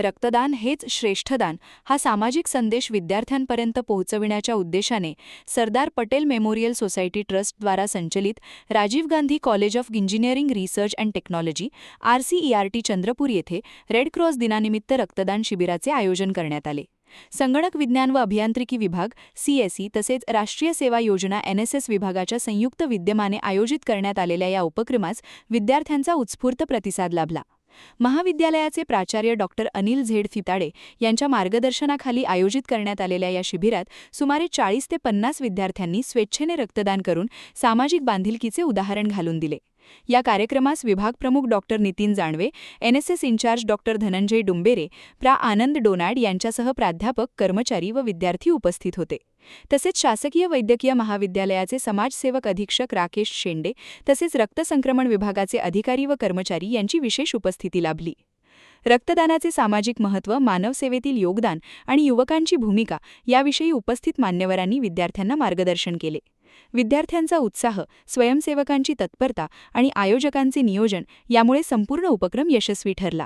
रक्तदान हेच श्रेष्ठदान हा सामाजिक संदेश विद्यार्थ्यांपर्यंत पोहोचविण्याच्या उद्देशाने सरदार पटेल मेमोरियल सोसायटी ट्रस्टद्वारा संचलित Rajiv Gandhi college of engineering research and technology RCERT Chandrapur येथे रेड क्रॉस दिनानिमित्त रक्तदान शिबिराचे आयोजन करण्यात आले. संगणक विज्ञान व अभियांत्रिकी विभाग CSE तसेच राष्ट्रीय सेवा योजना NSS विभागाच्या संयुक्त विद्यमाने आयोजित करण्यात आलेल्या या उपक्रमास विद्यार्थ्यांचा उत्स्फूर्त प्रतिसाद लाभला. महाविद्यालयाचे प्राचार्य डॉक्टर अनिल झेड फिताडे यांच्या मार्गदर्शनाखाली आयोजित करण्यात आलेल्या या शिबिरात सुमारे 40 ते 50 विद्यार्थ्यांनी स्वेच्छेने रक्तदान करून सामाजिक बांधिलकीचे उदाहरण घालून दिले. या कार्यक्रमास विभाग प्रमुख doctor Nitin Janave, NSS incharge doctor Dhananjay Dumbere, Anand Donad यांच्यासह प्राध्यापक, कर्मचारी व विद्यार्थी उपस्थित होते. तसेच शासकीय वैद्यकीय महाविद्यालयाचे समाजसेवक अधीक्षक राकेश शेंडे तसेच रक्तसंक्रमण विभागाचे अधिकारी व कर्मचारी यांची विशेष उपस्थिती लाभली. रक्तदानाचे सामाजिक महत्त्व, मानवसेवेतील योगदान आणि युवकांची भूमिका याविषयी उपस्थित मान्यवरांनी विद्यार्थ्यांना मार्गदर्शन केले. विद्यार्थ्यांचा उत्साह, स्वयंसेवकांची तत्परता आणि आयोजकांचे नियोजन यामुळे संपूर्ण उपक्रम यशस्वी ठरला.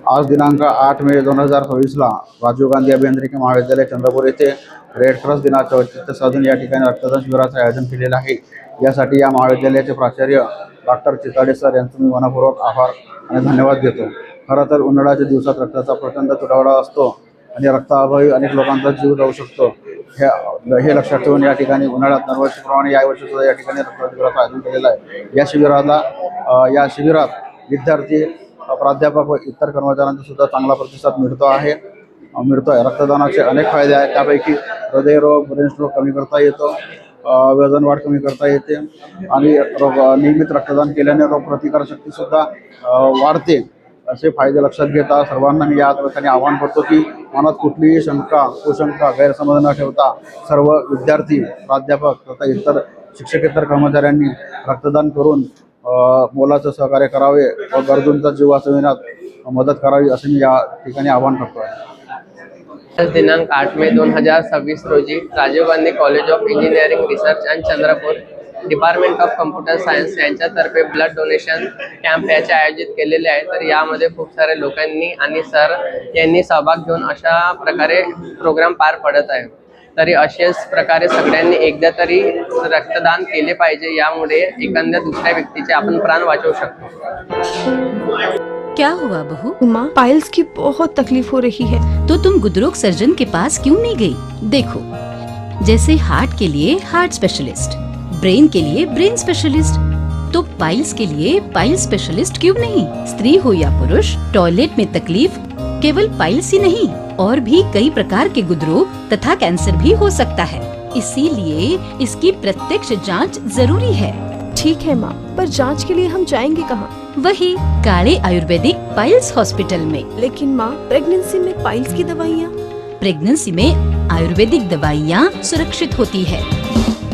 आज दिनांक 8 मे 2026 राजीव गांधी अभियांत्रिकी महाविद्यालय चंद्रपूर येथे रेड क्रॉस दिनाचे औचित्य साधून या ठिकाणी रक्तदान शिबिराचे आयोजन केलेले आहे. यासाठी या महाविद्यालयाचे प्राचार्य डॉक्टर चिताडे सर यांचं मी मनपूर्वक आभार आणि धन्यवाद देतो. खरं तर उन्हाळ्याच्या दिवसात रक्ताचा प्रचंड तुटवडा असतो आणि रक्ताअभावी अनेक लोकांचा जीव जाऊ शकतो. हे लक्षात ठेवून या ठिकाणी उन्हाळ्यात दरवर्षीप्रमाणे यावर्षी सुद्धा या ठिकाणी रक्तदान शिबिराचं आयोजन केलेलं आहे. या शिबिरात विद्यार्थी, प्राध्यापक व इतर कर्मचाऱ्यांचा सुद्धा चांगला प्रतिसाद मिळतोय. रक्तदानाचे अनेक फायदे आहेत. त्यापैकी हृदयरोग, ब्रेन स्ट्रोक कमी करता येतो, वजन वाढ कमी करता येते आणि नियमित रक्तदान केल्याने रोगप्रतिकारशक्ती सुद्धा वाढते. असे फायदे लक्षात घेता सर्वांना मी या ठिकाणी आवाहन करतो की मनात कुठलीही शंका, कुशंका, गैरसमज न ठेवता सर्व विद्यार्थी, प्राध्यापक तथा इतर शिक्षकेतर कर्मचाऱ्यांनी रक्तदान करून मोलाचं सहकार्य करावे व गरजूंचा जीव वाचविण्यात मदत करावी असे मी या ठिकाणी आवाहन करतो आहे. दिनांक 8 मे 2026 रोजी Rajiv Gandhi college of engineering research and Chandrapur, department of computer science यांच्यातर्फे ब्लड डोनेशन कॅम्प याचे आयोजित केलेले आहे. तर यामध्ये खूप सारे लोकांनी आणि सर यांनी सहभाग घेऊन अशा प्रकारे प्रोग्राम पार पडत आहे. तरी अशाच प्रकारे सगळ्यांनी एकदा तरी रक्तदान केले पाहिजे. यामुळे एखाद्या दुसऱ्या व्यक्तीचे आपण प्राण वाचवू शकतो. क्या हुआ बहू? माँ, पाइल्स की बहुत तकलीफ हो रही है. तो तुम गुदरोग सर्जन के पास क्यों नहीं गई? देखो, जैसे हार्ट के लिए हार्ट स्पेशलिस्ट, ब्रेन के लिए ब्रेन स्पेशलिस्ट, तो पाइल्स के लिए पाइल्स स्पेशलिस्ट क्यों नहीं? स्त्री हो या पुरुष, टॉयलेट में तकलीफ केवल पाइल्स ही नहीं और भी कई प्रकार के गुदरोग तथा कैंसर भी हो सकता है. इसीलिए इसकी प्रत्यक्ष जांच जरूरी है. ठीक है माँ, पर जांच के लिए हम जाएंगे कहाँ? वही काले आयुर्वेदिक पाइल्स हॉस्पिटल में. लेकिन माँ, प्रेगनेंसी में पाइल्स की दवाइयाँ? प्रेगनेंसी में आयुर्वेदिक दवाइयाँ सुरक्षित होती है.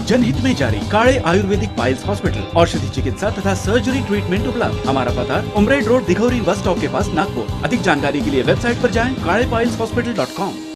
जनहित में जारी. काले आयुर्वेदिक पाइल्स हॉस्पिटल, औषधि चिकित्सा तथा सर्जरी ट्रीटमेंट उपलब्ध. हमारा पता उमरेड रोड, दिघौरी बस स्टॉप के पास, नागपुर. अधिक जानकारी के लिए वेबसाइट पर जाएं kalepileshhospital.com.